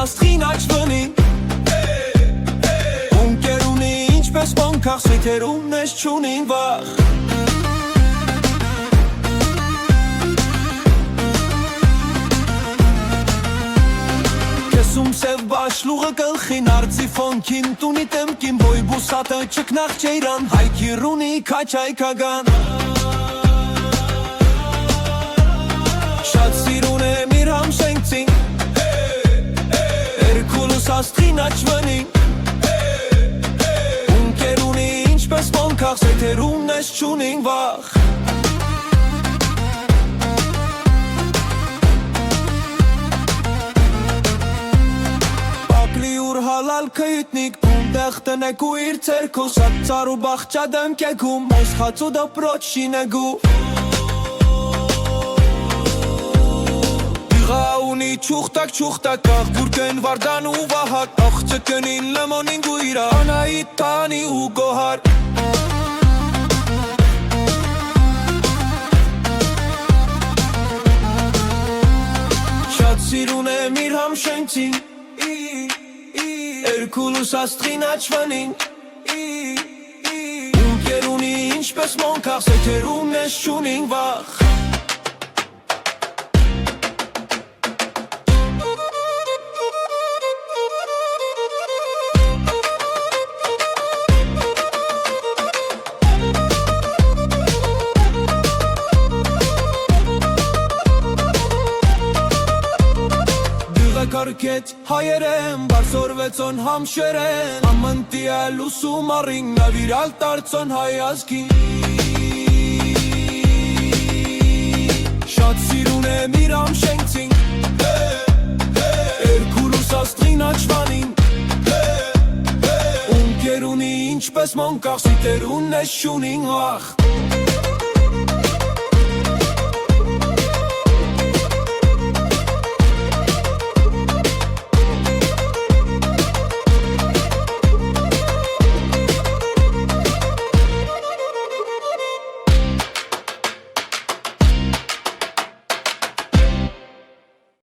աստղին աչվնին Ունկեր ունի ինչպես մոնքաղ Սեթերում ես չունին վախ Կեսում սև բաշլուղը կլխին Արձի ֆոնքին տունի տեմքին Բոյ բուսատը չկնաղ չեյրան Հայքիր ունի կաչ այքագան Շատ սիրուն եմ իր համշենքցին Էրկուլուս աստղին աչվնին Ունկեր ունի ինչպես մոնքաղ Սեթերում ես չունին վախ Հալալ կյիտնիկ Պունդեղ տնեք ու իր ծերքու Շատ ծար ու բաղճա դեմքեքում Մոսխաց ու դպրոչ շինեգու Իղա ունի չուխտակ Աղբուրկեն վարդան ու վահակ Աղցը կնին լմոնին գույրա Անայիտ տանի ու գոհար Շատ սիրուն եմ իր համշենքցին Էրկուլուս աստղին աչվնին Ունկեր ունի ինչպես մոնքաղ Սեթերում ես չունին վախ Կարքետ հայերեն Բարսորվեցոն համշերեն Ամնտիել ուսում առին Նավիրալ տարցոն հայազգին Շատ սիրուն եմ իր համշենքցին Էրկուլուս աստղին աչվանին Ունկեր ունի ինչպես մոնքաղ Սիթերուն ես չունին վախ